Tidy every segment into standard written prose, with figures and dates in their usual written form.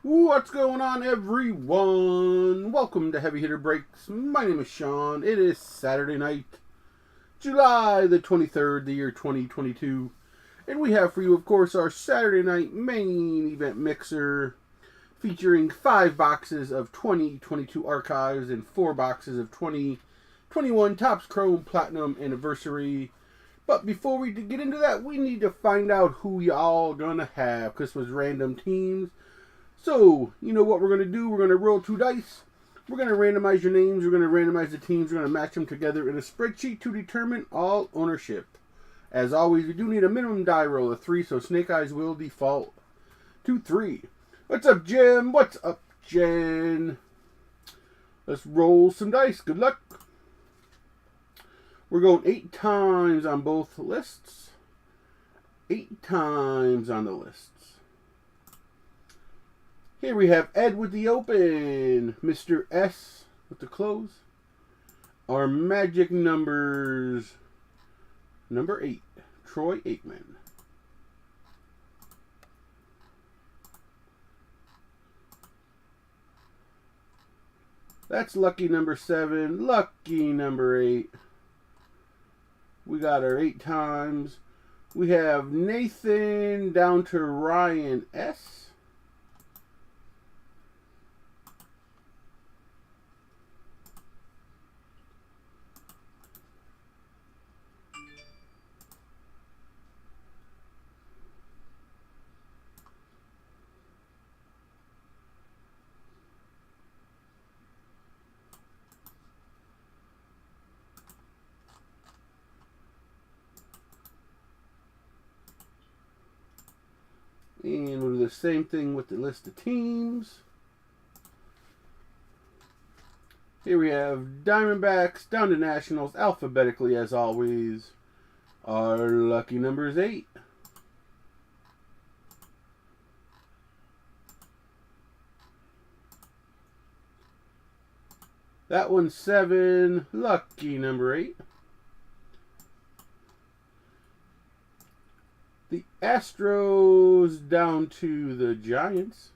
What's going on, everyone? Welcome to Heavy Hitter Breaks. My name is Sean. It is Saturday night, July the 23rd, the year 2022. And we have for you, of course, our Saturday night main event mixer featuring 5 boxes of 2022 archives and 4 boxes of 2021 Topps Chrome Platinum Anniversary. But before we get into that, we need to find out who y'all gonna have, because it was random teams. So, you know what we're going to do? We're going to roll 2 dice. We're going to randomize your names. We're going to randomize the teams. We're going to match them together in a spreadsheet to determine all ownership. As always, we do need a minimum die roll of 3, so Snake Eyes will default to 3. What's up, Jim? What's up, Jen? Let's roll some dice. Good luck. We're going 8 times on both lists. 8 times on the lists. Here we have Ed with the open, Mr. S with the close. Our magic numbers, number 8, Troy Aikman. That's lucky number 7, lucky number 8. We got our 8 times. We have Nathan down to Ryan S. And we'll do the same thing with the list of teams. Here we have Diamondbacks down to Nationals alphabetically as always. Our lucky number is 8. That one's 7, lucky number 8. The Astros down to the Giants.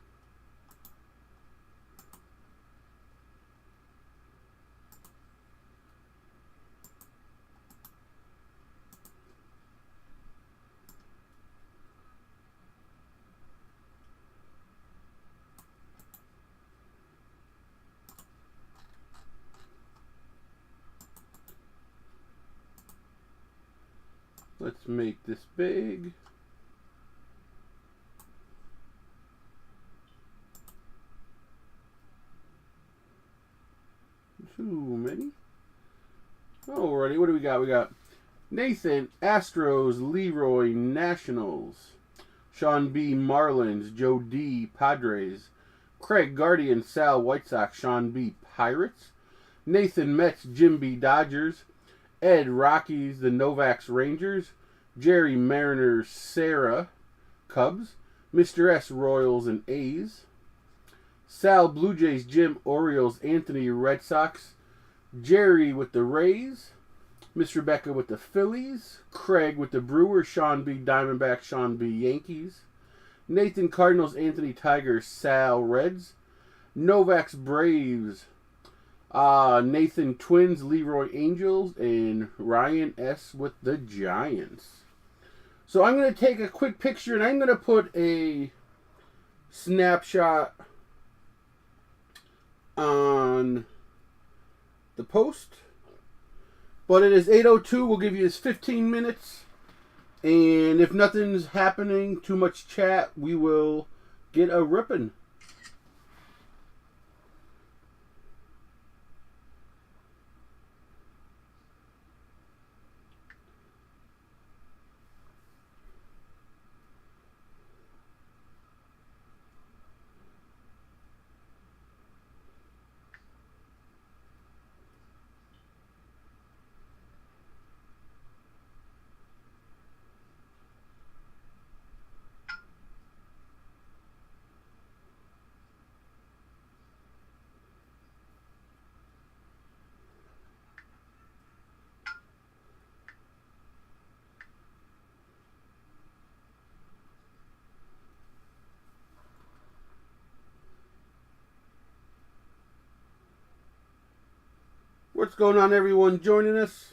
Let's make this big. Too many. Alrighty, what do we got? We got Nathan, Astros, Leroy, Nationals, Sean B, Marlins, Joe D, Padres, Craig, Guardian, Sal, White Sox, Sean B, Pirates, Nathan, Mets, Jim B, Dodgers, Ed, Rockies, the Novaks, Rangers, Jerry, Mariners, Sarah, Cubs, Mr. S, Royals and A's, Sal, Blue Jays, Jim, Orioles, Anthony, Red Sox, Jerry with the Rays, Miss Rebecca with the Phillies, Craig with the Brewers, Sean B, Diamondbacks, Sean B, Yankees, Nathan, Cardinals, Anthony, Tigers, Sal, Reds, Novaks, Braves, Nathan, Twins, Leroy, Angels, and Ryan S with the Giants. So I'm going to take a quick picture and I'm going to put a snapshot on the post. But it is 8:02. We'll give you this 15 minutes. And if nothing's happening, too much chat, we will get a ripping. What's going on, everyone joining us?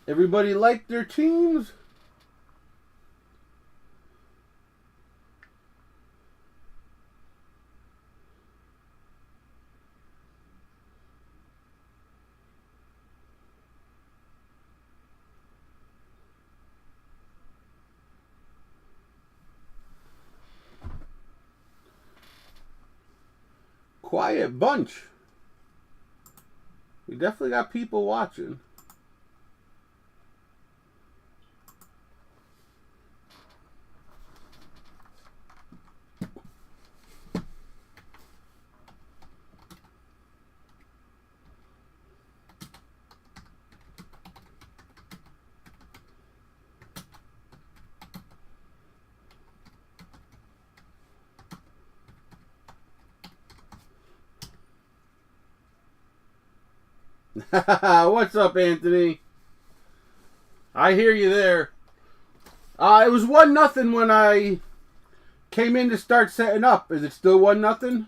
Everybody like their teams? Quiet bunch. We definitely got people watching. What's up, Anthony? I hear you there. It was 1-0 when I came in to start setting up. Is it still 1-0?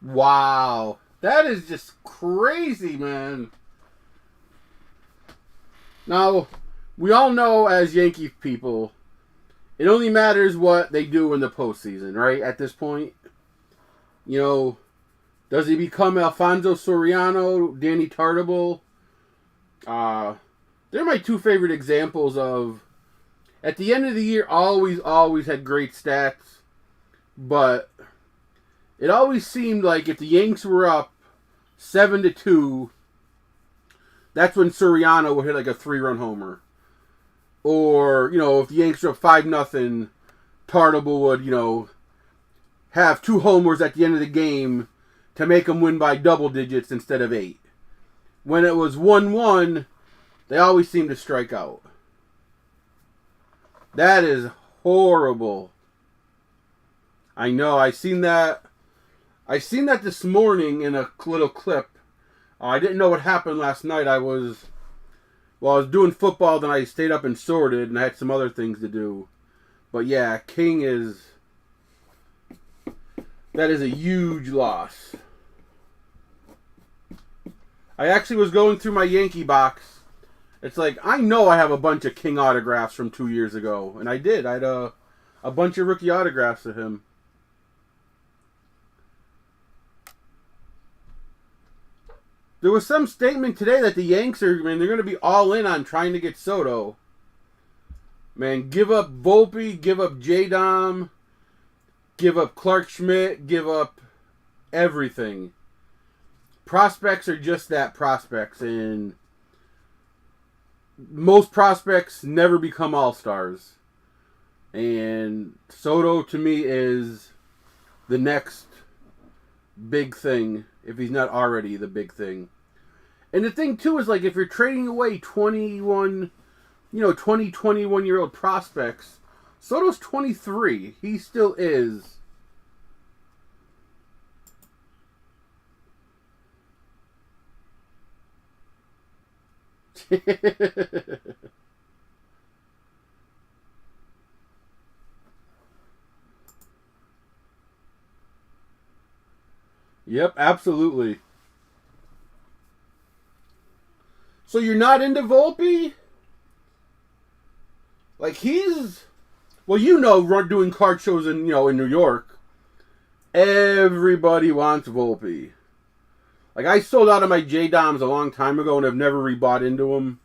Wow. That is just crazy, man. Now, we all know as Yankee people, it only matters what they do in the postseason, right? At this point. You know, does he become Alfonso Soriano, Danny Tartabull? They're my two favorite examples of, at the end of the year, always had great stats, but it always seemed like if the Yanks were up 7-2, that's when Soriano would hit like a 3-run homer. Or, you know, if the Yanks were up 5-0, Tartabull would, you know, have 2 homers at the end of the game to make them win by double digits instead of 8. When it was 1-1, they always seemed to strike out. That is horrible. I know, I seen that this morning in a little clip. I didn't know what happened last night. I was doing football, then I stayed up and sorted, and I had some other things to do. But yeah, King that is a huge loss. I actually was going through my Yankee box. It's like, I know I have a bunch of King autographs from 2 years ago. And I did. I had a bunch of rookie autographs of him. There was some statement today that the Yanks they're going to be all in on trying to get Soto. Man, give up Volpe, give up J-Dom, give up Clark Schmidt, give up everything. prospects are just that, prospects, and most prospects never become all-stars. And Soto, to me, is the next big thing, if he's not already the big thing. And the thing, too, is, like, if you're trading away 21-year-old prospects, Soto's 23. He still is. Yep, absolutely. So you're not into Volpe? Like, he's... Well, doing card shows in New York, everybody wants Volpe. Like, I sold out of my J-Doms a long time ago and have never rebought into them.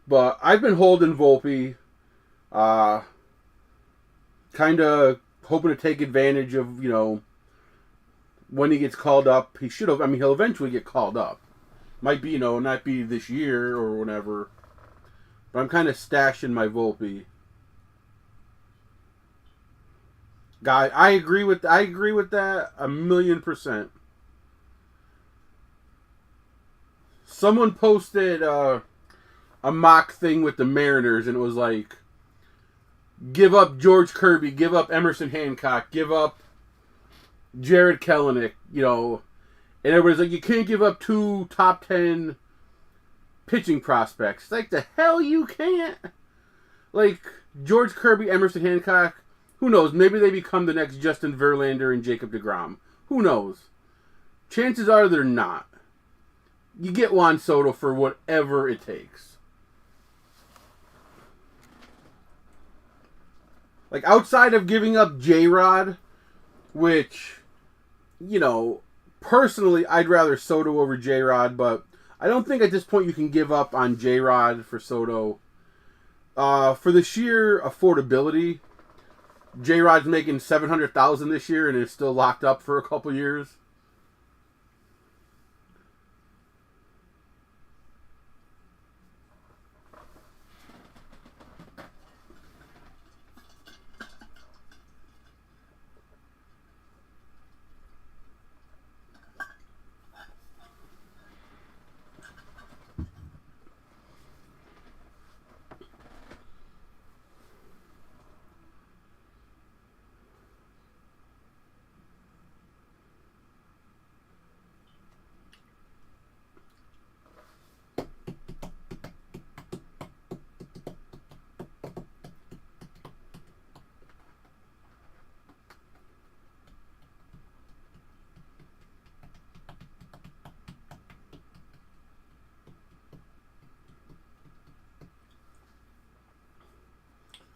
But I've been holding Volpe. Kind of hoping to take advantage of, when he gets called up. He should have. I mean, he'll eventually get called up. Might be, not be this year or whatever. But I'm kind of stashing my Volpe. Guy, I agree with that 1,000,000%. Someone posted a mock thing with the Mariners, and it was like, give up George Kirby, give up Emerson Hancock, give up Jared Kelenic, and everybody's like, you can't give up 2 top 10 pitching prospects. Like, the hell you can't? Like, George Kirby, Emerson Hancock, who knows? Maybe they become the next Justin Verlander and Jacob deGrom. Who knows? Chances are they're not. You get Juan Soto for whatever it takes. Like, outside of giving up J-Rod, which, personally, I'd rather Soto over J-Rod, but I don't think at this point you can give up on J-Rod for Soto. For the sheer affordability, J-Rod's making $700,000 this year and is still locked up for a couple years.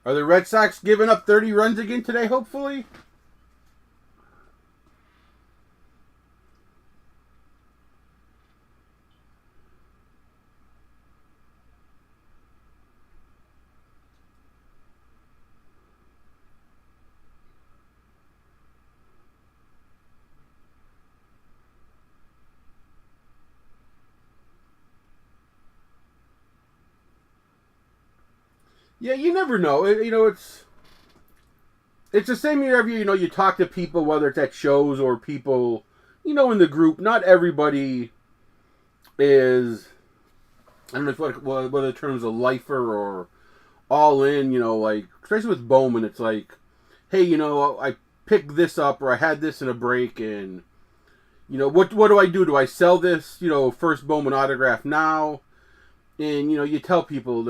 Are the Red Sox giving up 30 runs again today, hopefully? Yeah, you never know. It's the same whenever you talk to people, whether it's at shows or people, in the group. Not everybody is, I don't know whether the term's a lifer or all in. Like, especially with Bowman, it's like, hey, I picked this up or I had this in a break, and what do I do? Do I sell this first Bowman autograph now? And you tell people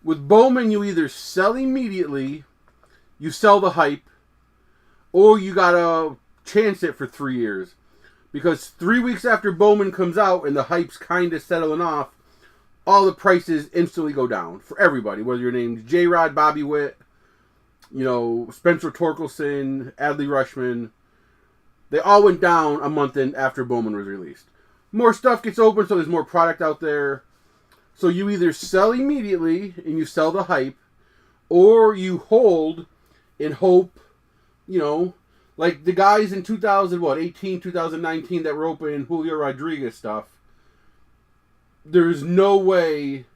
with Bowman, you either sell immediately, you sell the hype, or you gotta chance it for 3 years. Because 3 weeks after Bowman comes out and the hype's kind of settling off, all the prices instantly go down for everybody. Whether your name's J-Rod, Bobby Witt, Spencer Torkelson, Adley Rutschman, they all went down a month after Bowman was released. More stuff gets open, so there's more product out there. So you either sell immediately and you sell the hype, or you hold and hope, Like the guys in 2018, 2019 that were opening Julio Rodriguez stuff, there's no way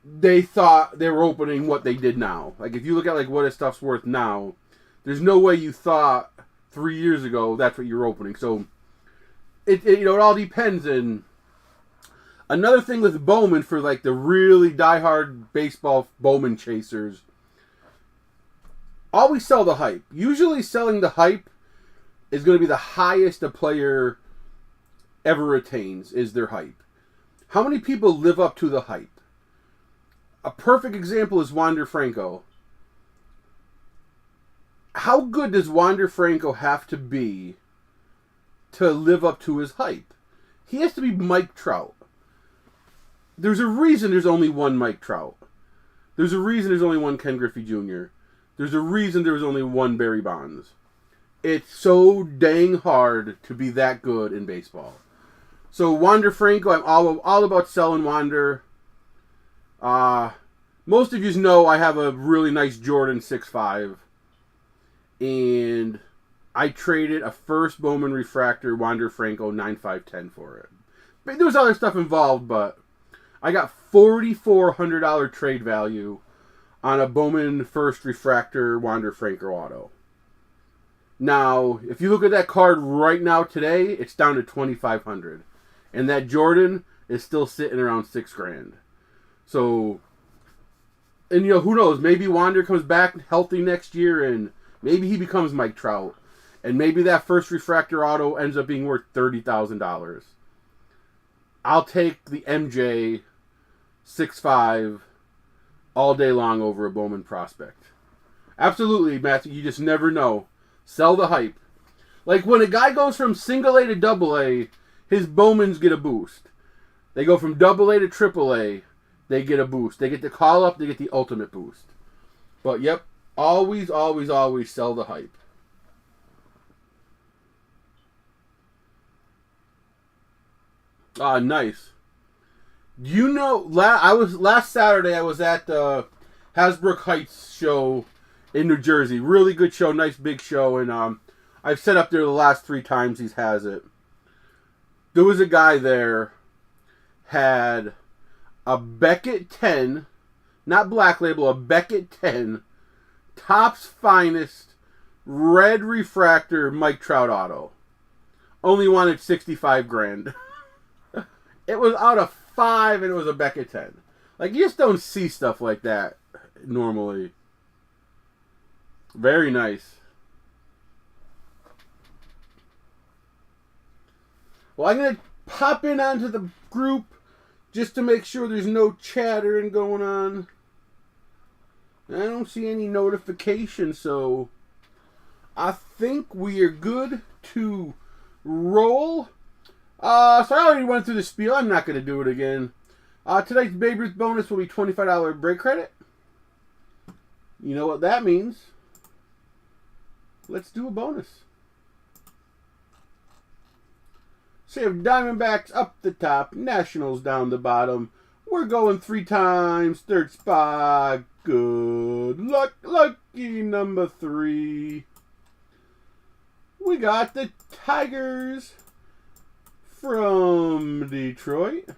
they thought they were opening what they did now. Like if you look at like what his stuff's worth now, there's no way you thought 3 years ago that's what you're opening. So it all depends. And another thing with Bowman, for like the really diehard baseball Bowman chasers, always sell the hype. Usually selling the hype is going to be the highest a player ever attains, is their hype. How many people live up to the hype? A perfect example is Wander Franco. How good does Wander Franco have to be to live up to his hype? He has to be Mike Trout. There's a reason there's only one Mike Trout. There's a reason there's only one Ken Griffey Jr. There's a reason there's only one Barry Bonds. It's so dang hard to be that good in baseball. So Wander Franco, I'm all about selling Wander. Most of you know I have a really nice Jordan 6.5. And I traded a first Bowman refractor Wander Franco 9.510 for it. But there was other stuff involved, but I got $4,400 trade value on a Bowman first refractor Wander Franco auto. Now, if you look at that card right now today, it's down to $2,500. And that Jordan is still sitting around $6,000. So, and who knows? Maybe Wander comes back healthy next year, and maybe he becomes Mike Trout, and maybe that first refractor auto ends up being worth $30,000. I'll take the MJ 6.5 all day long over a Bowman prospect. Absolutely, Matthew. You just never know. Sell the hype. Like when a guy goes from single A to double A, his Bowmans get a boost. They go from double A to triple A, they get a boost. They get the call up, they get the ultimate boost. But yep, always, always, always sell the hype. Ah, nice. Last Saturday I was at the Hasbrook Heights show in New Jersey. Really good show, nice big show, and I've set up there the last 3 times he has it. There was a guy there, had a Beckett 10, not Black Label, a Beckett 10, Topps Finest, red refractor Mike Trout auto. Only wanted $65,000. It was out of 5 and it was a Beckett 10. Like, you just don't see stuff like that normally. Very nice. Well, I'm going to pop in onto the group just to make sure there's no chattering going on. I don't see any notifications, so I think we are good to roll. So I already went through the spiel. I'm not going to do it again. Tonight's Babe Ruth bonus will be $25 break credit. You know what that means. Let's do a bonus. So you have Diamondbacks up the top, Nationals down the bottom. We're going 3 times, third spot. Good luck, lucky number 3. We got the Tigers from Detroit.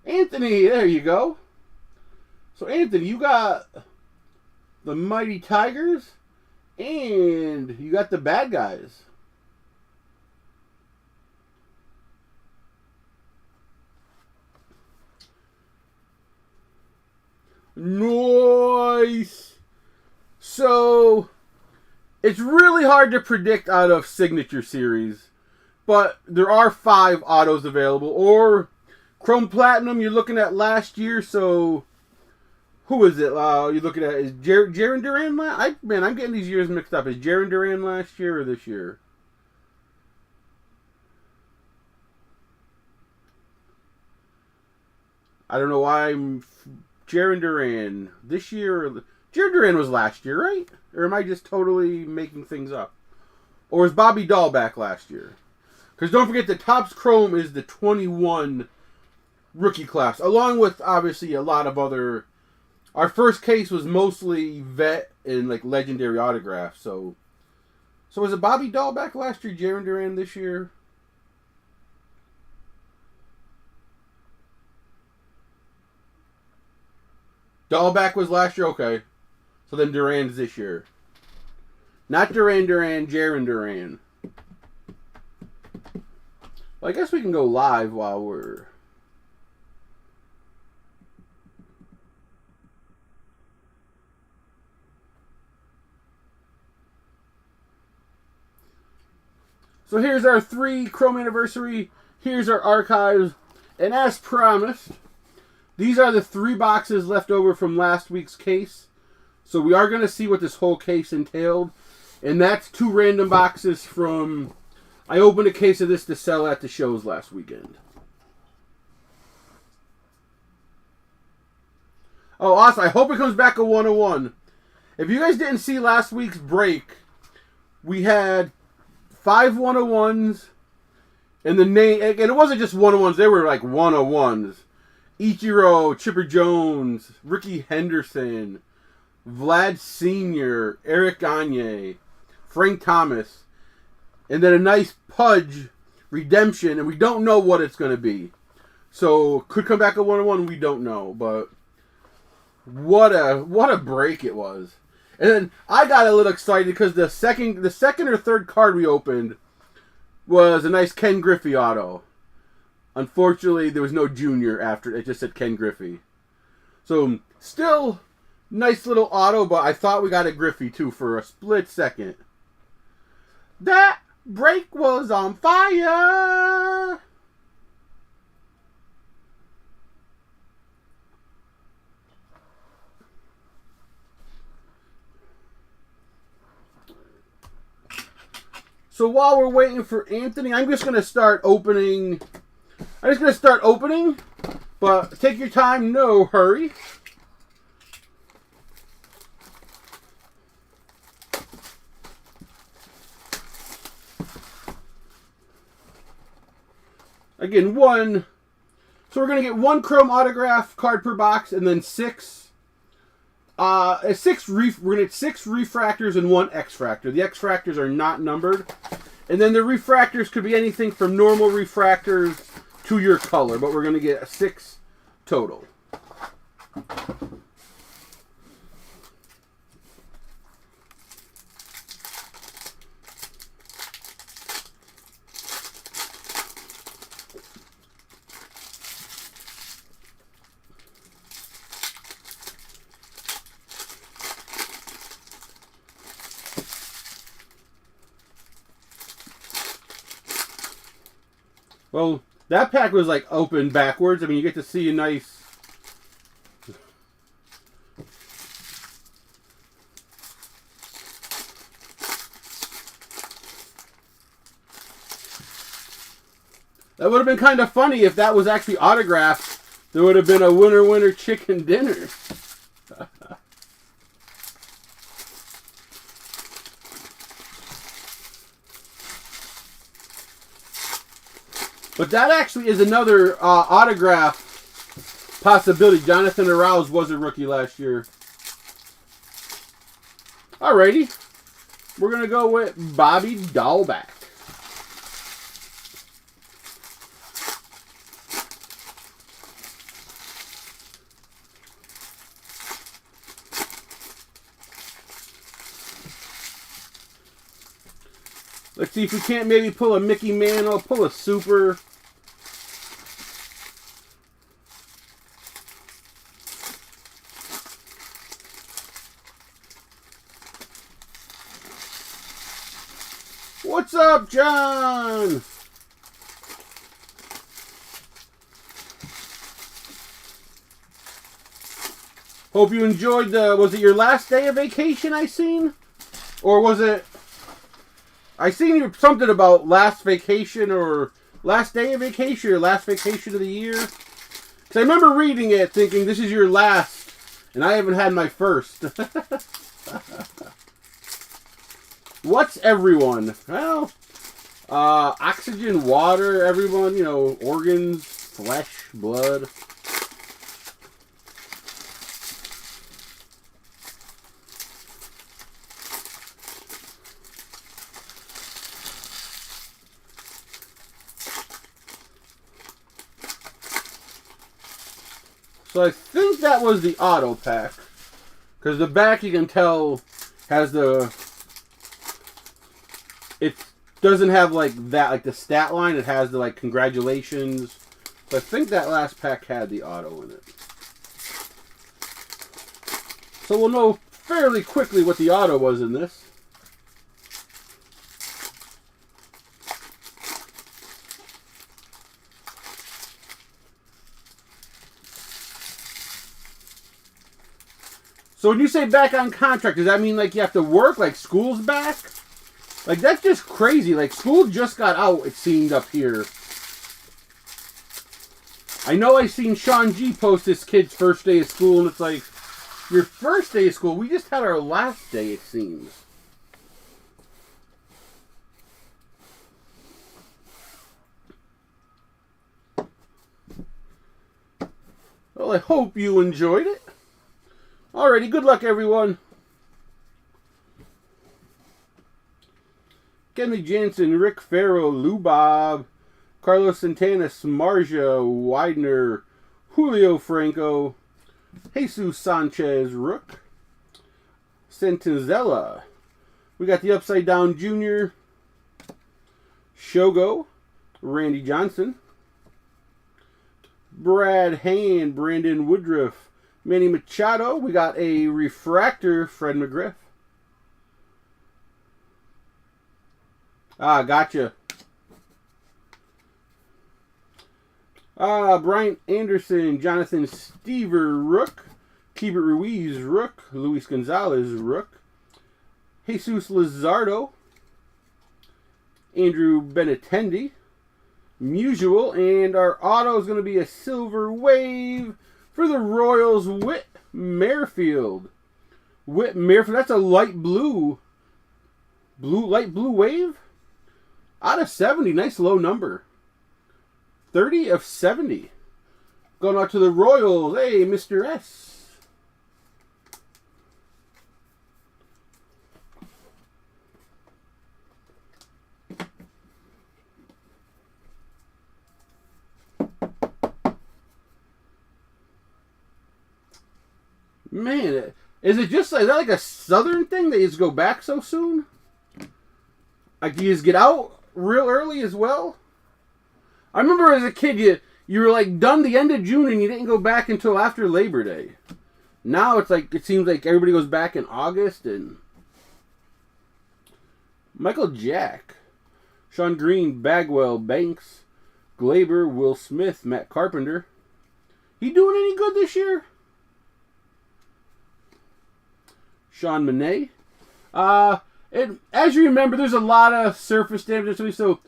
Anthony, there you go. So, Anthony, you got the Mighty Tigers, and you got the bad guys. Nice. So, it's really hard to predict out of Signature Series, but there are 5 autos available, or Chrome Platinum you're looking at last year, so who is it? You're looking at, is Jarren Duran last? I'm getting these years mixed up. Is Jarren Duran last year or this year? I don't know why I'm Jarren Duran this year. Jarren Duran was last year, right? Or am I just totally making things up? Or is Bobby Dahl back last year? Because don't forget, the Topps Chrome is the 21 rookie class, along with, obviously, a lot of other... Our first case was mostly vet and, like, legendary autographs, so... So was it Bobby Dahlback last year, Jarren Duran this year? Dahlback was last year? Okay. So then Duran's this year. Not Duran Duran, Jarren Duran. Well, I guess we can go live while we're... So here's our 3 Chrome Anniversary. Here's our archives. And as promised, these are the 3 boxes left over from last week's case. So we are going to see what this whole case entailed. And that's 2 random boxes from... I opened a case of this to sell at the shows last weekend. Oh, awesome. I hope it comes back a 101. If you guys didn't see last week's break, we had 5 101s. And the name... And it wasn't just 101s. They were like 101s. Ichiro, Chipper Jones, Ricky Henderson, Vlad Sr., Eric Gagne, Frank Thomas, and then a nice Pudge redemption, and we don't know what it's going to be. So, could come back at 101, we don't know, but what a break it was. And then I got a little excited because the second or third card we opened was a nice Ken Griffey auto. Unfortunately, there was no junior after. It just said Ken Griffey. So, still nice little auto, but I thought we got a Griffey, too, for a split second. That break was on fire! So, while we're waiting for Anthony, I'm just going to start opening... but take your time, no hurry. Again, one. So we're going to get 1 Chrome autograph card per box, and then 6. We're going to get 6 refractors and 1 X-fractor. The X-fractors are not numbered. And then the refractors could be anything from normal refractors to your color, but we're going to get 6 total. Well, that pack was like open backwards. I mean, you get to see a nice... That would have been kind of funny if that was actually autographed. There would have been a winner chicken dinner. But that actually is another autograph possibility. Jonathan Arouse was a rookie last year. Alrighty. We're going to go with Bobby Dahlback. Let's see if we can't maybe pull a Mickey Mantle, pull a Super. What's up, John? Hope you enjoyed the... Was it your last day of vacation I seen? Or was it... I seen something about last vacation or last day of vacation or last vacation of the year. Because I remember reading it thinking this is your last. And I haven't had my first. What's everyone? Well, Oxygen, water, everyone, you know, organs, flesh, blood. So I think that was the auto pack. Because the back, you can tell, has the... It doesn't have like that, like the stat line. It has the like congratulations. So I think that last pack had the auto in it. So we'll know fairly quickly what the auto was in this. So when you say back on contract, does that mean like you have to work, like school's back? Like that's just crazy. Like school just got out, it seemed up here. I know I seen Sean G post his kid's first day of school, and it's like, your first day of school? We just had our last day, it seems. Well, I hope you enjoyed it. Alrighty, good luck, everyone. Kenley Jansen, Rick Farrell, Lou Bob, Carlos Santana, Smarja, Widener, Julio Franco, Jesus Sanchez, Rook, Santazella. We got the Upside Down Jr., Shogo, Randy Johnson, Brad Hand, Brandon Woodruff, Manny Machado. We got a refractor, Fred McGriff. Ah, gotcha. Bryant Anderson, Jonathan Stever, Rook, Keibert Ruiz, Rook, Luis Gonzalez, Rook, Jesus Luzardo, Andrew Benintendi, Musial, and our auto is going to be a Silver Wave for the Royals, Whit Merrifield. Whit Merrifield, that's a light blue. Light blue wave? Out of 70, nice low number. 30 of 70. Going out to the Royals. Hey, Mr. S. Man, is it just like, is that like a southern thing that you just go back so soon? Like you just get out real early as well? I remember as a kid, you were like done the end of June and you didn't go back until after Labor Day. Now it's like, it seems like everybody goes back in August. And Michael Jack, Sean Green, Bagwell, Banks, Glaber, Will Smith, Matt Carpenter. He doing any good this year? Sean Monet. As you remember, there's a lot of surface damage, so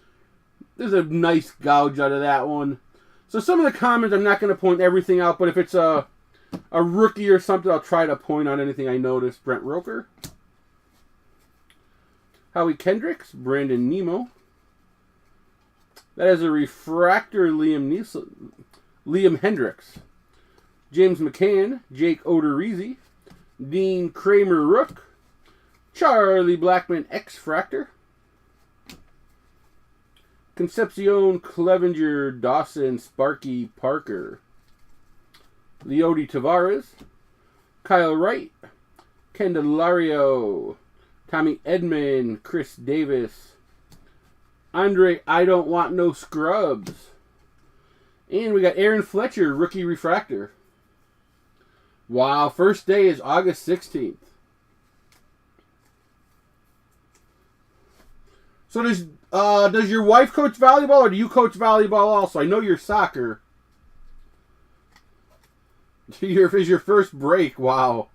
there's a nice gouge out of that one. So some of the comments, I'm not going to point everything out, but if it's a rookie or something, I'll try to point on anything I notice. Brent Roker. Howie Kendricks, Brandon Nemo. That is a refractor, Liam Hendricks. James McCann, Jake Odorizzi. Dean Kramer Rook, Charlie Blackman X-Fractor, Concepcion Clevenger Dawson Sparky Parker, Leody Tavares, Kyle Wright, Candelario, Tommy Edman, Chris Davis, Andre I Don't Want No Scrubs, and we got Aaron Fletcher, Rookie Refractor. Wow, first day is August 16th. So does your wife coach volleyball, or do you coach volleyball also? I know you're soccer. Is your first break? Wow.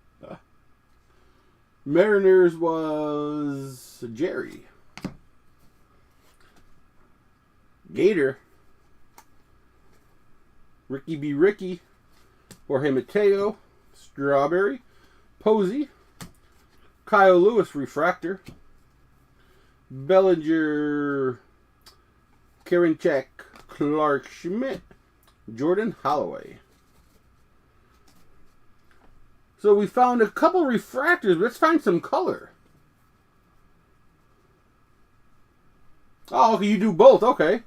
Mariners was Jerry. Gator. Ricky B. Ricky. Jorge Mateo. Strawberry, Posey, Kyle Lewis, Refractor, Bellinger, Karinchak, Clark Schmidt, Jordan Holloway. So we found a couple refractors. Let's find some color. Oh, okay, you do both. Okay.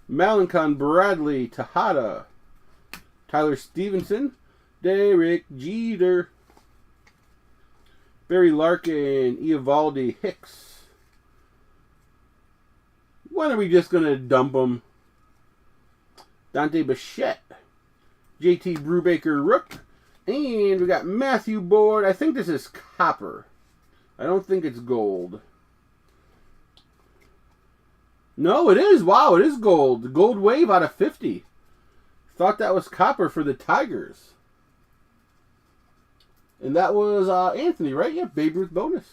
Malenkon, Bradley, Tejada, Tyler Stevenson, Derek Jeter, Barry Larkin, Eovaldi, Hicks. When are we just going to dump them? Dante Bichette, JT Brubaker, Rook, and we got Matthew Boyd. I think this is copper. I don't think it's gold. No, it is. Wow, it is gold. Gold wave out of 50. Thought that was copper for the Tigers. And that was Anthony, right? Yeah, Babe Ruth bonus.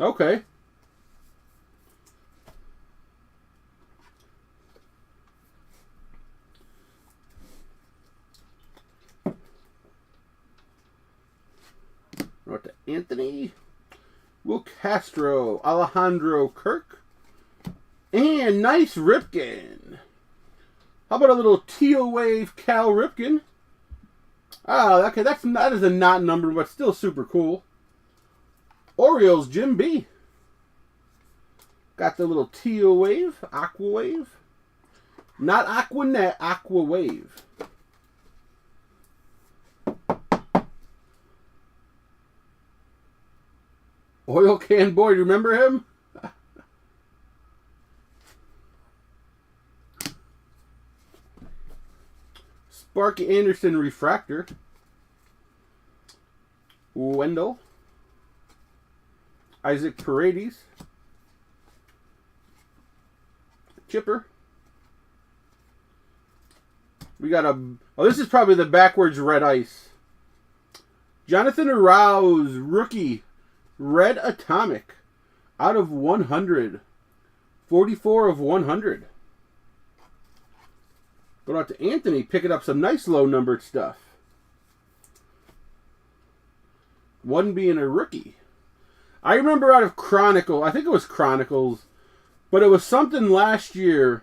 Okay. We're to Anthony. Will Castro, Alejandro Kirk, and nice Ripken. How about a little teal wave Cal Ripken? Ah, okay, that is a not number, but still super cool. Orioles, Jim B. Got the little teal wave, aqua wave. Not Aquanet, aqua wave. Oil Can Boyd, remember him? Sparky Anderson refractor. Wendell. Isaac Paredes. Chipper. We got a... Oh, this is probably the backwards red ice. Jonathan Arouse, rookie. Red Atomic. Out of 100. 44 of 100. Going out to Anthony, picking up some nice low-numbered stuff. One being a rookie. I remember out of Chronicle, I think it was Chronicles, but it was something last year.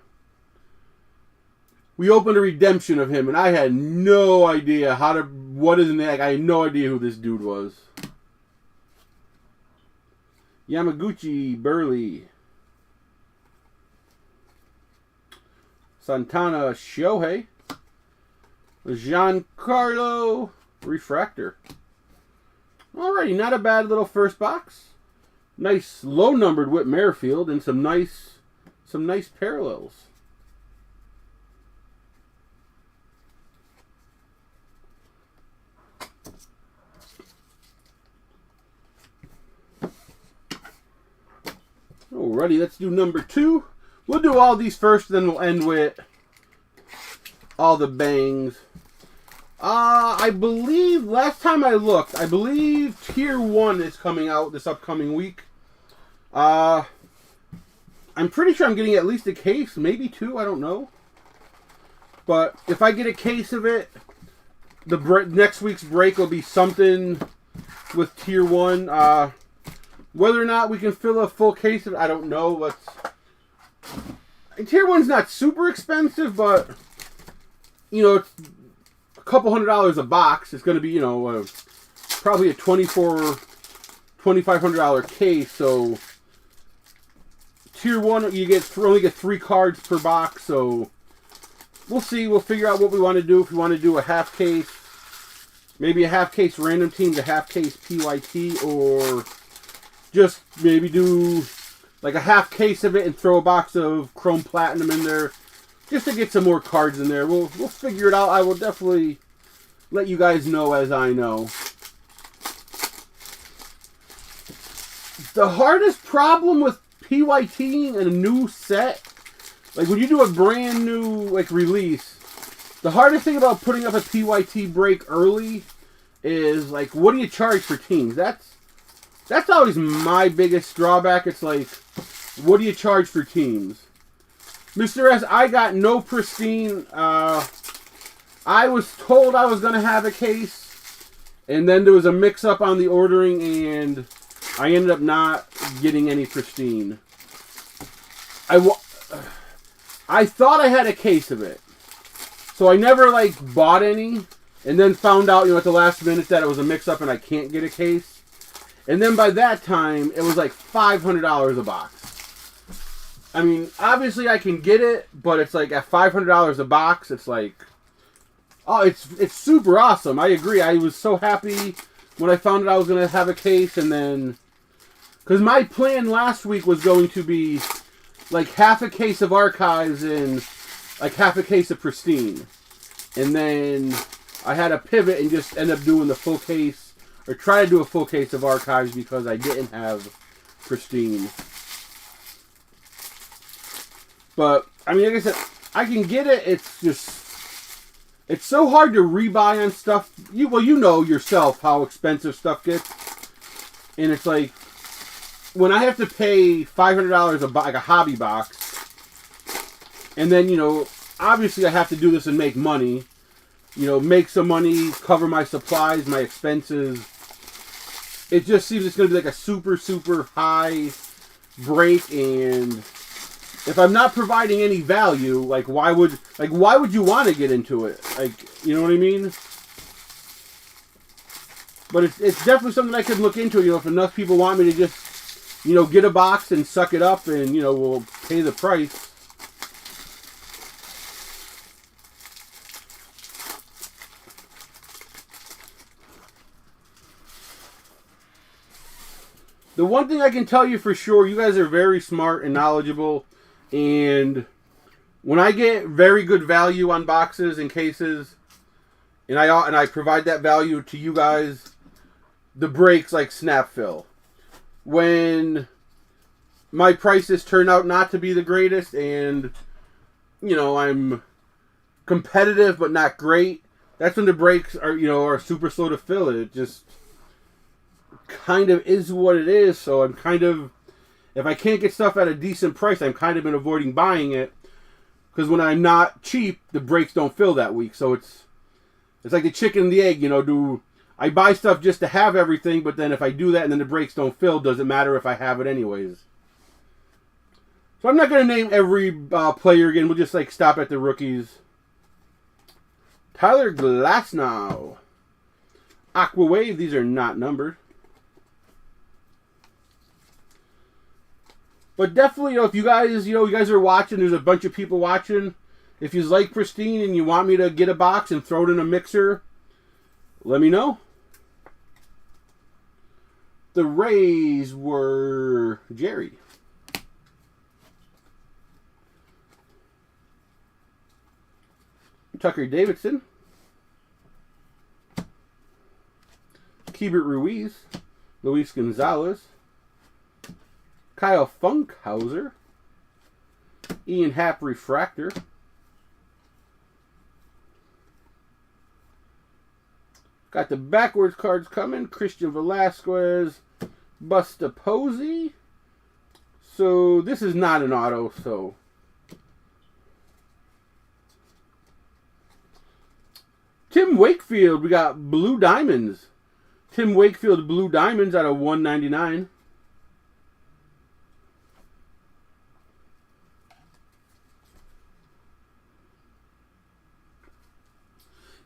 We opened a redemption of him, and I had no idea what is in the egg. I had no idea who this dude was. Yamaguchi, Burley. Santana, Shohei. Giancarlo, refractor. Alrighty, not a bad little first box. Nice low-numbered Whit Merrifield and some nice parallels. Alrighty, let's do number 2. We'll do all these first, then we'll end with all the bangs. I believe, last time I looked, I believe Tier 1 is coming out this upcoming week. I'm pretty sure I'm getting at least a case, maybe 2, I don't know. But if I get a case of it, the next week's break will be something with Tier 1. Whether or not we can fill a full case of it, I don't know. Tier 1's not super expensive, but, you know, it's a couple $100 a box. It's going to be, you know, probably a $2,500 case. So, Tier 1, you only get 3 cards per box. So, we'll see. We'll figure out what we want to do. If we want to do a half case, maybe a half case random teams, a half case PYT, or just maybe do like a half case of it and throw a box of Chrome Platinum in there just to get some more cards in there. We'll figure it out. I will definitely let you guys know as I know. The hardest problem with PYTing and a new set, like when you do a brand new like release, the hardest thing about putting up a PYT break early is like, what do you charge for teams? That's always my biggest drawback. It's like, what do you charge for teams? Mr. S, I got no pristine. I was told I was going to have a case, and then there was a mix-up on the ordering, and I ended up not getting any pristine. I thought I had a case of it. So I never, like, bought any. And then found out, at the last minute that it was a mix-up and I can't get a case. And then by that time, it was like $500 a box. I mean, obviously I can get it, but it's like at $500 a box, it's like... Oh, it's super awesome. I agree. I was so happy when I found out I was going to have a case, and then... Because my plan last week was going to be like half a case of archives and like half a case of pristine. And then I had to pivot and just end up doing the full case, or try to do a full case of archives because I didn't have pristine. But, I mean, like I said, I can get it. It's just... It's so hard to rebuy on stuff. You know yourself how expensive stuff gets. And it's like, when I have to pay $500 like a hobby box, and then, obviously I have to do this and make money. Make some money, cover my supplies, my expenses. It just seems it's going to be like a super, super high break, and if I'm not providing any value, like why would you want to get into it? Like, you know what I mean? But it's definitely something I could look into. If enough people want me to just, get a box and suck it up, and we'll pay the price. The one thing I can tell you for sure, you guys are very smart and knowledgeable. And when I get very good value on boxes and cases, and I provide that value to you guys, the breaks like snap fill. When my prices turn out not to be the greatest, and I'm competitive but not great, that's when the breaks are super slow to fill. It just kind of is what it is. So I'm kind of, if I can't get stuff at a decent price, I'm kind of been avoiding buying it, because when I'm not cheap, the breaks don't fill that week. So it's like the chicken and the egg. Do I buy stuff just to have everything, but then if I do that and then the breaks don't fill, does it matter if I have it anyways? So I'm not going to name every player again. We'll just stop at the rookies. Tyler Glasnow, Aqua Wave. These are not numbered. But definitely, if you guys are watching, there's a bunch of people watching. If you like pristine and you want me to get a box and throw it in a mixer, let me know. The Rays were Jerry. Tucker Davidson. Keibert Ruiz. Luis Gonzalez. Kyle Funkhauser. Ian Happ Refractor. Got the backwards cards coming. Christian Velasquez. Busta Posey. So this is not an auto, so. Tim Wakefield. We got Blue Diamonds. Tim Wakefield Blue Diamonds out of 199.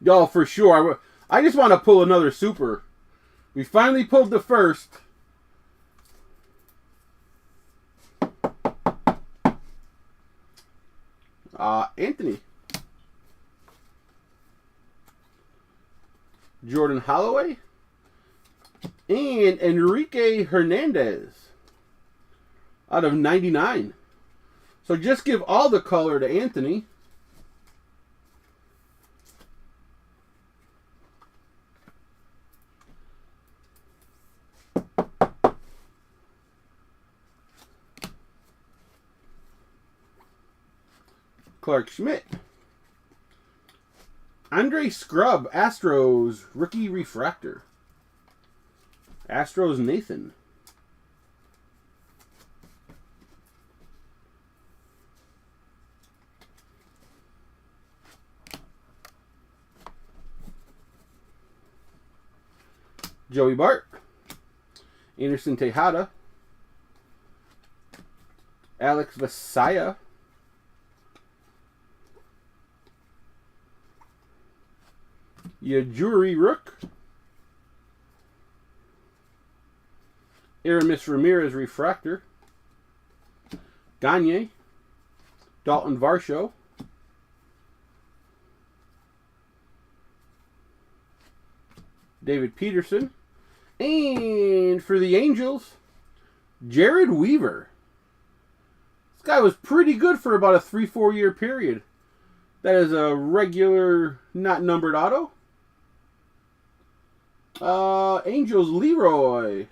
Y'all, for sure. I just want to pull another super. We finally pulled the first. Anthony. Jordan Holloway. And Enrique Hernandez. Out of 99. So just give all the color to Anthony. Clark Schmidt. Andre Scrub, Astros, rookie refractor. Astros Nathan. Joey Bart. Anderson Tejada. Alex Vasaya. Yajuri Rook. Aramis Ramirez Refractor. Gagne. Dalton Varsho. David Peterson. And for the Angels, Jared Weaver. This guy was pretty good for about a 3-4 year period. That is a regular, not numbered auto. Angels Leroy.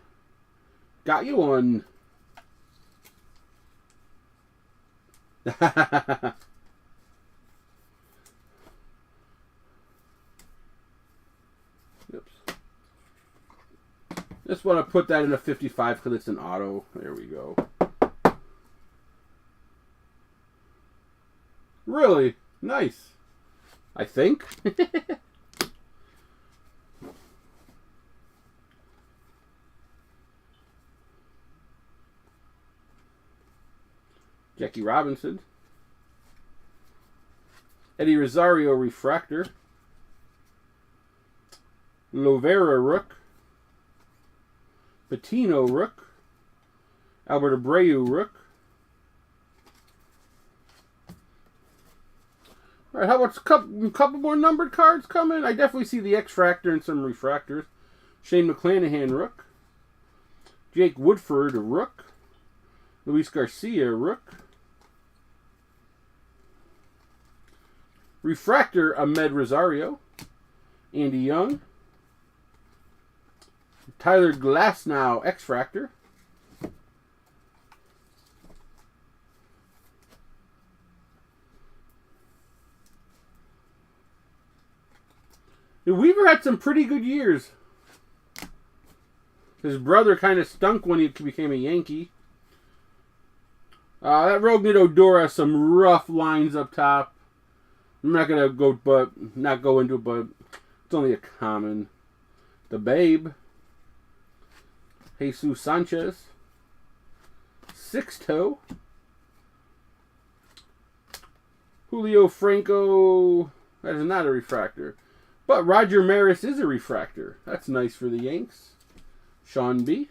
Got you one. Oops. Just want to put that in a 55 because it's an auto. There we go. Really? Nice. I think. Jackie Robinson. Eddie Rosario Refractor. Lovera Rook. Patino Rook. Albert Abreu Rook. Alright, how about a couple more numbered cards coming? I definitely see the X-Fractor and some refractors. Shane McClanahan Rook. Jake Woodford Rook. Luis Garcia Rook. Refractor Ahmed Rosario. Andy Young. Tyler Glasnow X-Fractor. Weaver had some pretty good years. His brother kind of stunk when he became a Yankee. That Rougned Odor has some rough lines up top. I'm not gonna go into it, but it's only a common. The Babe. Jesus Sanchez. Sixto. Julio Franco. That is not a refractor. But Roger Maris is a refractor. That's nice for the Yanks. Sean B.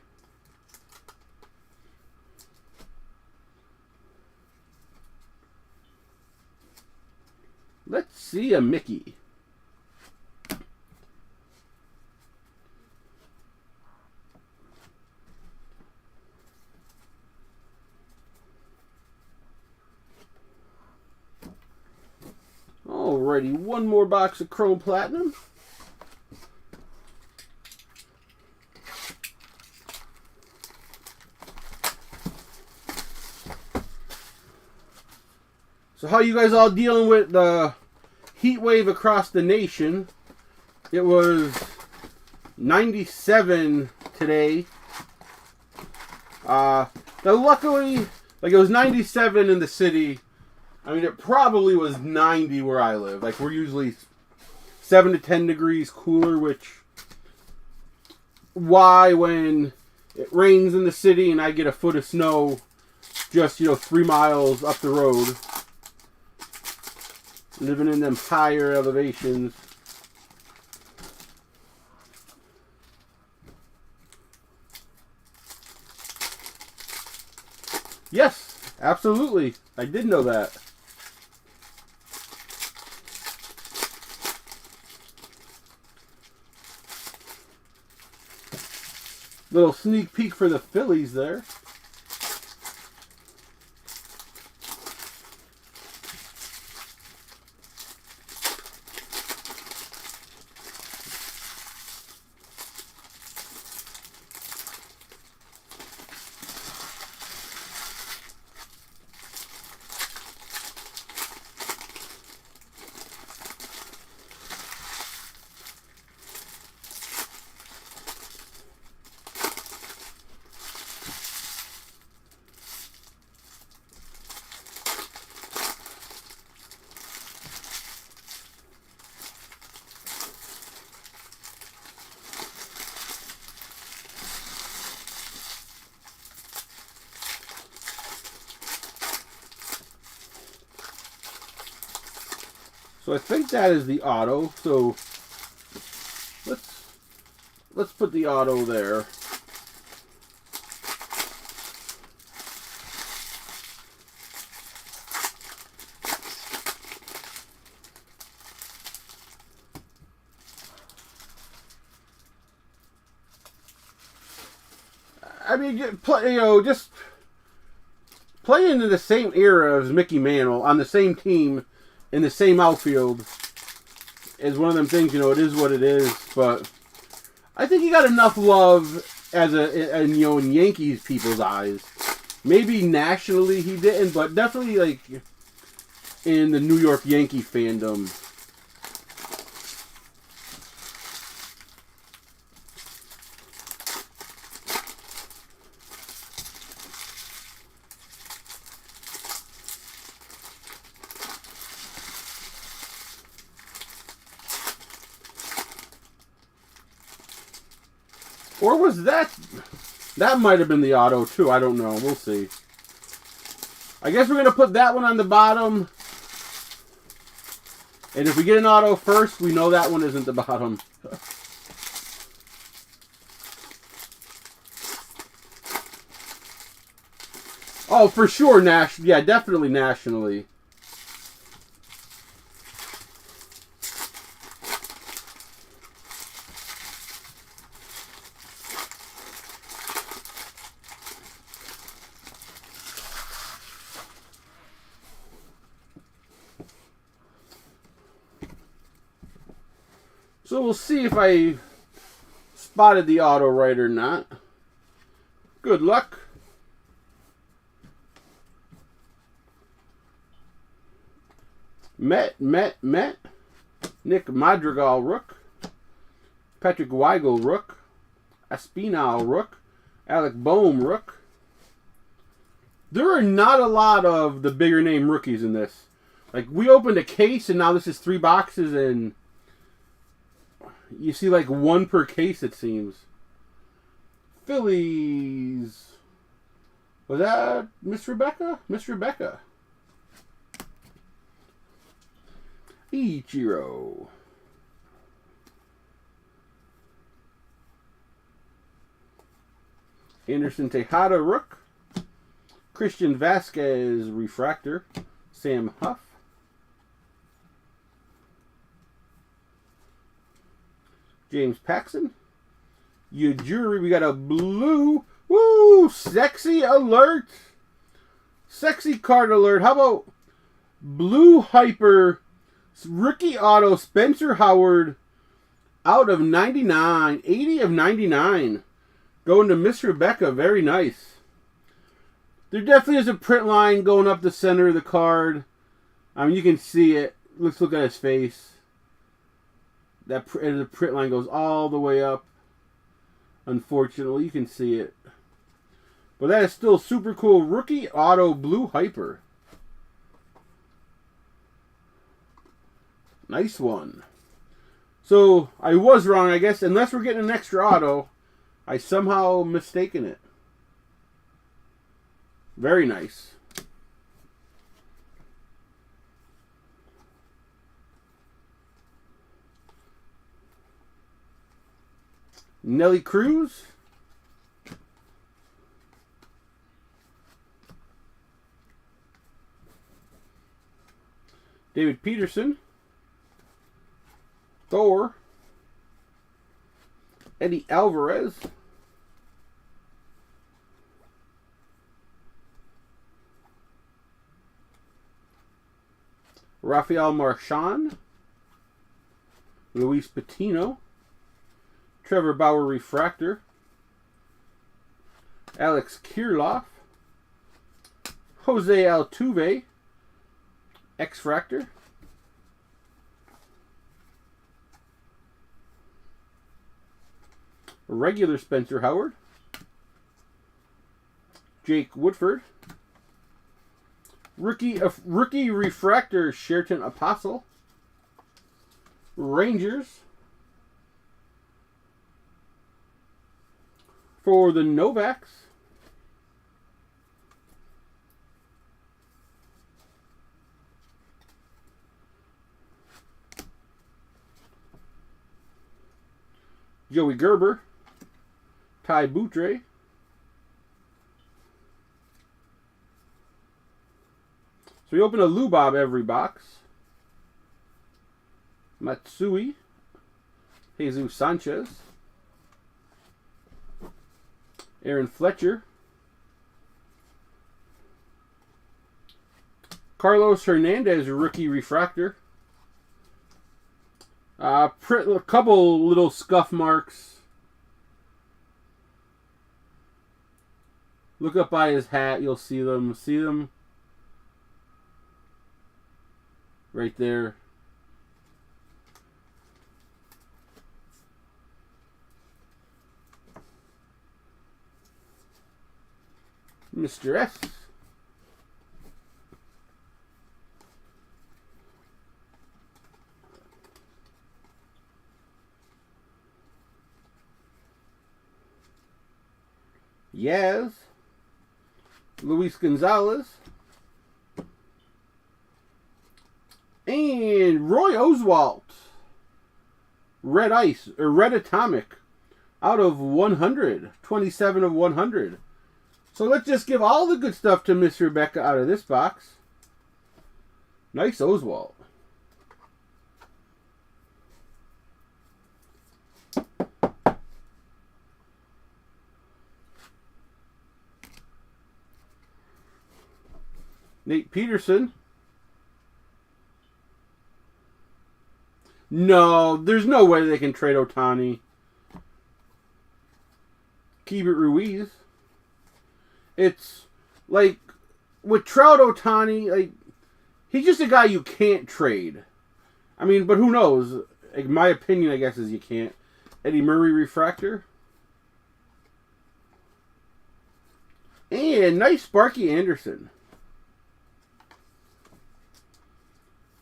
Let's see a Mickey. Alrighty, one more box of Chrome Platinum. So how you guys all dealing with the heat wave across the nation? It was 97 today. Now luckily, like it was 97 in the city. I mean, it probably was 90 where I live. Like, we're usually 7 to 10 degrees cooler, which... Why, when it rains in the city and I get a foot of snow just, 3 miles up the road, living in them higher elevations. Yes, absolutely. I did know that. Little sneak peek for the Phillies there. So I think that is the auto. So let's put the auto there. I mean, just playing in the same era as Mickey Mantle on the same team in the same outfield is one of them things. It is what it is. But I think he got enough love in Yankees people's eyes. Maybe nationally he didn't, but definitely like in the New York Yankee fandom. Or was that might have been the auto too. I don't know. We'll see. I guess we're going to put that one on the bottom. And if we get an auto first, we know that one isn't the bottom. Oh, for sure. Yeah, definitely nationally. So we'll see if I spotted the auto right or not. Good luck. Met. Nick Madrigal, Rook. Patrick Weigel, Rook. Espinal, Rook. Alec Boehm, Rook. There are not a lot of the bigger name rookies in this. Like, we opened a case, and now this is 3 boxes, and you see like 1 per case, it seems. Phillies. Was that Miss Rebecca? Miss Rebecca. Ichiro. Anderson Tejada, Rook. Christian Vasquez, Refractor. Sam Huff. James Paxton. Ujiri, we got a blue. Woo! Sexy alert. Sexy card alert. How about blue hyper rookie auto Spencer Howard out of 99. 80 of 99. Going to Miss Rebecca. Very nice. There definitely is a print line going up the center of the card. I mean, you can see it. Let's look at his face. The print line goes all the way up. Unfortunately, you can see it. But that is still super cool. Rookie auto blue hyper. Nice one. So, I was wrong, I guess. Unless we're getting an extra auto, I somehow mistaken it. Very nice. Nelly Cruz. David Peterson. Thor. Eddie Alvarez. Rafael Marchand. Luis Patino. Trevor Bauer Refractor. Alex Kirilloff. Jose Altuve. X-Fractor. Regular Spencer Howard. Jake Woodford. Rookie Refractor Sheraton Apostle. Rangers. For the Novaks. Joey Gerber. Ty Boutre. So we open a Lubob every box. Matsui. Jesus Sanchez. Aaron Fletcher. Carlos Hernandez, rookie refractor. A couple little scuff marks. Look up by his hat, you'll see them. See them? Right there. Mr. S. Yaz. Luis Gonzalez. And Roy Oswalt. Red Ice, or Red Atomic. Out of 100. 27 of 100. So let's just give all the good stuff to Miss Rebecca out of this box. Nice Oswalt. Nate Peterson. No, there's no way they can trade Ohtani. Keibert Ruiz. It's like with Trout, Ohtani, like he's just a guy you can't trade. I mean, but who knows? Like, my opinion, I guess, is you can't. Eddie Murray refractor. And nice Sparky Anderson.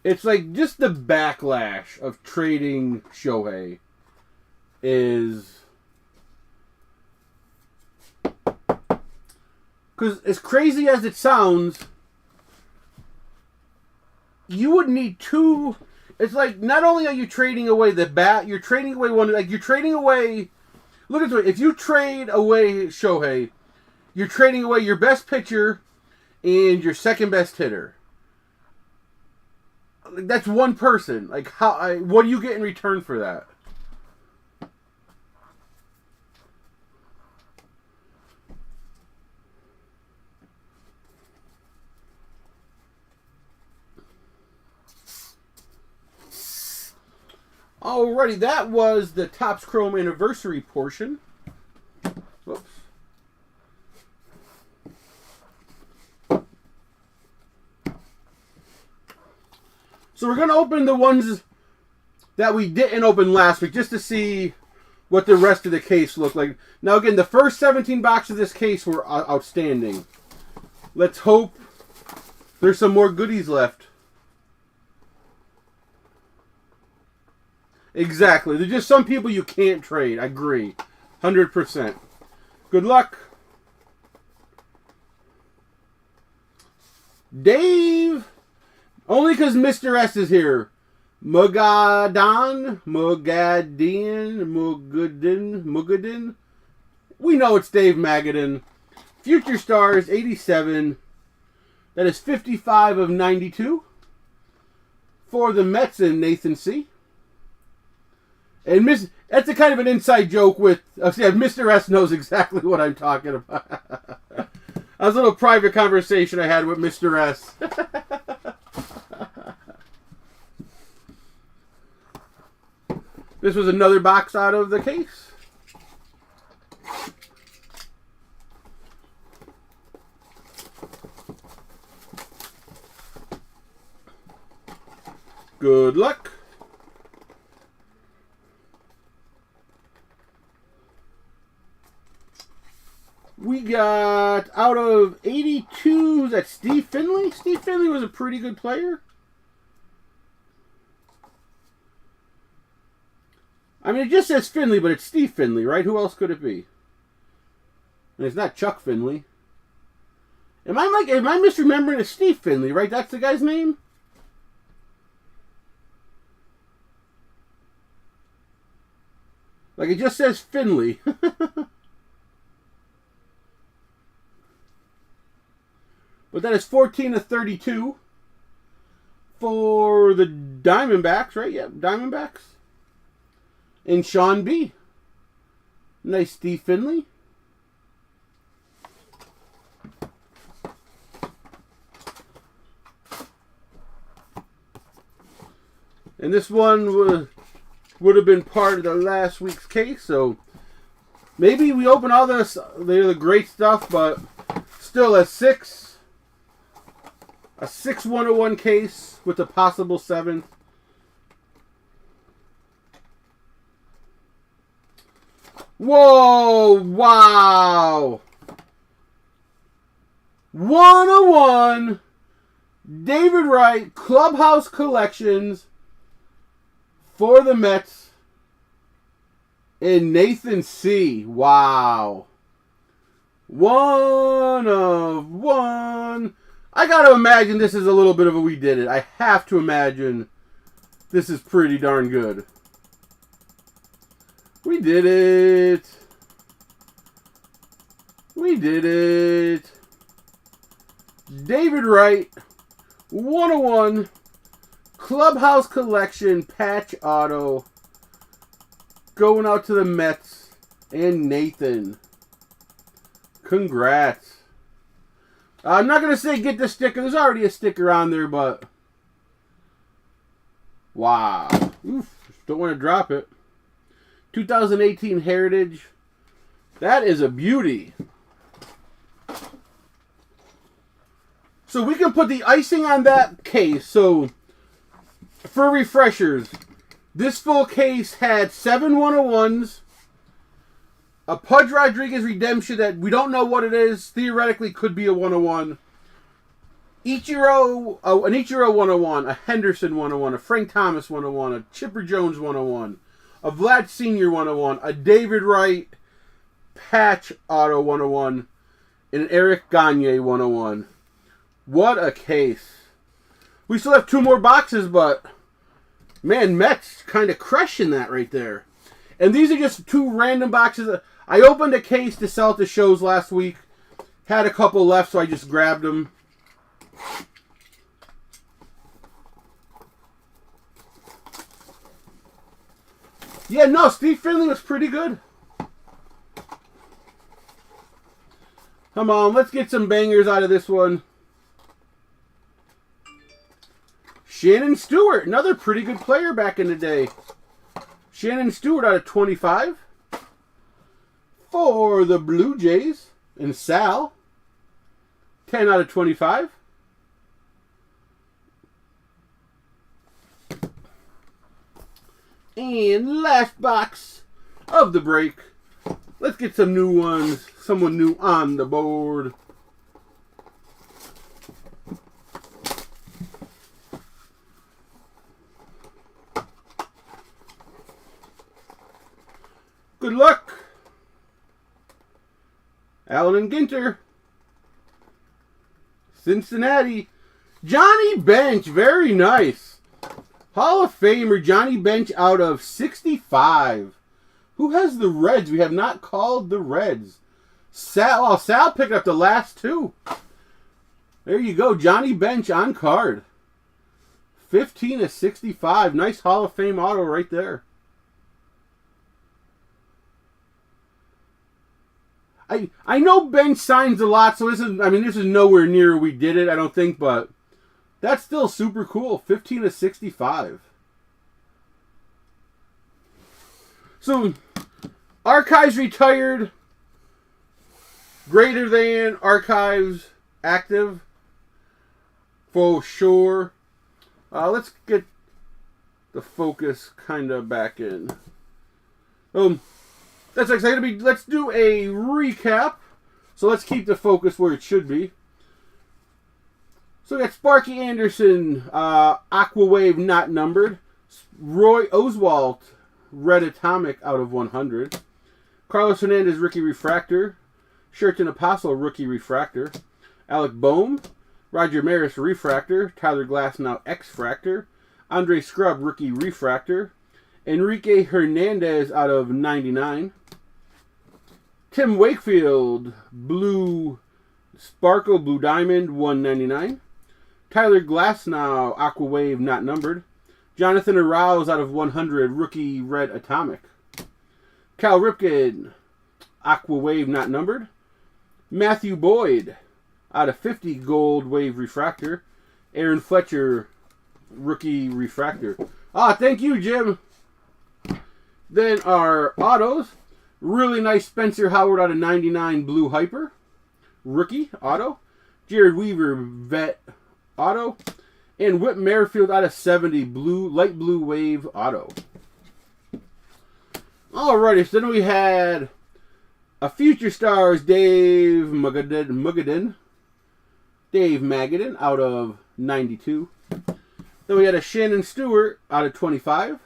It's like just the backlash of trading Shohei is... Because as crazy as it sounds, you would need two... It's like, not only are you trading away the bat, you're trading away one... Like, you're trading away... Look at this way. If you trade away Shohei, you're trading away your best pitcher and your second best hitter. That's one person. Like, what do you get in return for that? Alrighty, that was the Topps Chrome anniversary portion. Whoops. So we're going to open the ones that we didn't open last week just to see what the rest of the case looked like. Now again, the first 17 boxes of this case were outstanding. Let's hope there's some more goodies left. Exactly. There's just some people you can't trade. I agree. 100%. Good luck. Dave. Only because Mr. S is here. Mugadin. We know it's Dave Magadin. Future Stars, 87. That is 55 of 92. For the Mets and Nathan C. And that's a kind of an inside joke with... Mr. S knows exactly what I'm talking about. That was a little private conversation I had with Mr. S. This was another box out of the case. Good luck. We got out of 82, that's Steve Finley. Steve Finley was a pretty good player. I mean, it just says Finley, but it's Steve Finley, right? Who else could it be? And it's not Chuck Finley. Am I misremembering? It's Steve Finley, right? That's the guy's name? Like it just says Finley. But that is 14/32 for the Diamondbacks, right? Yeah, Diamondbacks. And Sean B. Nice Steve Finley. And this one would have been part of the last week's case, so maybe we open all this, the great stuff, but still a 101 case with a possible 7th. Whoa! Wow! 101 David Wright Clubhouse Collections for the Mets and Nathan C. Wow. 1 of 1. I gotta imagine this is a little bit of a we did it. I have to imagine this is pretty darn good. We did it. We did it. David Wright, 101 Clubhouse Collection patch auto going out to the Mets and Nathan. Congrats. I'm not going to say get the sticker. There's already a sticker on there, but wow. Oof, don't want to drop it. 2018 Heritage. That is a beauty. So we can put the icing on that case. So for refreshers, this full case had 7 101s, a Pudge Rodriguez redemption that we don't know what it is. Theoretically could be a 101. An Ichiro 101, a Henderson 101, a Frank Thomas 101, a Chipper Jones 101, a Vlad Sr. 101, a David Wright patch auto 101, and an Eric Gagne 101. What a case. We still have 2 more boxes, but man, Mets kind of crushing that right there. And these are just 2 random boxes. I opened a case to sell at the shows last week. Had a couple left, so I just grabbed them. Yeah, no, Steve Finley was pretty good. Come on, let's get some bangers out of this one. Shannon Stewart, another pretty good player back in the day. Shannon Stewart out of 25 for the Blue Jays. And Sal, 10 out of 25. And last box of the break. Let's get some new ones. Someone new on the board. Good luck. Allen and Ginter. Cincinnati. Johnny Bench. Very nice. Hall of Famer Johnny Bench out of 65. Who has the Reds? We have not called the Reds. Sal picked up the last 2. There you go. Johnny Bench on card. 15/65. Nice Hall of Fame auto right there. I know Bench signs a lot, so this is nowhere near we did it, I don't think, but that's still super cool. 15/65. So, Archives retired, greater than Archives active, for sure. Let's get the focus kind of back in. That's exciting. Let's do a recap. So let's keep the focus where it should be. So we got Sparky Anderson, Aqua Wave not numbered. Roy Oswalt, Red Atomic out of 100. Carlos Hernandez, Rookie Refractor. Sherton Apostle, Rookie Refractor. Alec Boehm, Roger Maris, Refractor. Tyler Glasnow, X-Fractor. Andre Scrub, Rookie Refractor. Enrique Hernandez out of 99. Tim Wakefield, Blue Sparkle, Blue Diamond, 199. Tyler Glasnow, Aqua Wave, not numbered. Jonathan Arouse out of 100, Rookie Red Atomic. Cal Ripken, Aqua Wave, not numbered. Matthew Boyd out of 50, Gold Wave Refractor. Aaron Fletcher, Rookie Refractor. Thank you, Jim. Then our autos. Really nice Spencer Howard out of 99, Blue Hyper. Rookie auto. Jared Weaver, Vet auto. And Whit Merrifield out of 70, Light Blue Wave auto. Alrighty, so then we had a Future Stars Dave Magadan out of 92. Then we had a Shannon Stewart out of 25.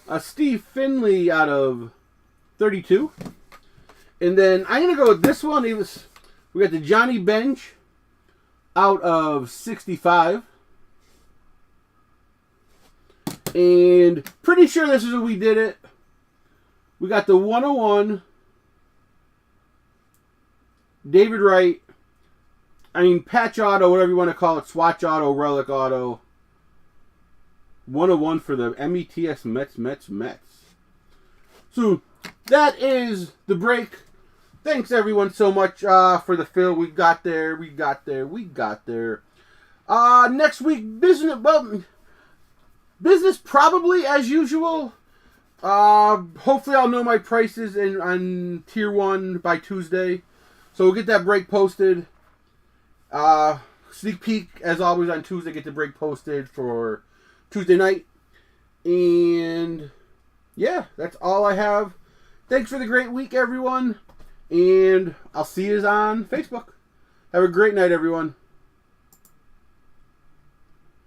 A Steve Finley out of 32. And then I'm going to go with this one. We got the Johnny Bench out of 65. And pretty sure this is how we did it. We got the 101. David Wright. Patch Auto, whatever you want to call it. Swatch Auto, Relic Auto. 101 for the METS Mets. So, that is the break. Thanks, everyone, so much for the fill. We got there. Next week, business probably as usual. Hopefully I'll know my prices on Tier 1 by Tuesday. So we'll get that break posted. Sneak peek, as always, on Tuesday. Get the break posted for Tuesday night. And yeah, that's all I have. Thanks for the great week, everyone. And I'll see you on Facebook. Have a great night, everyone.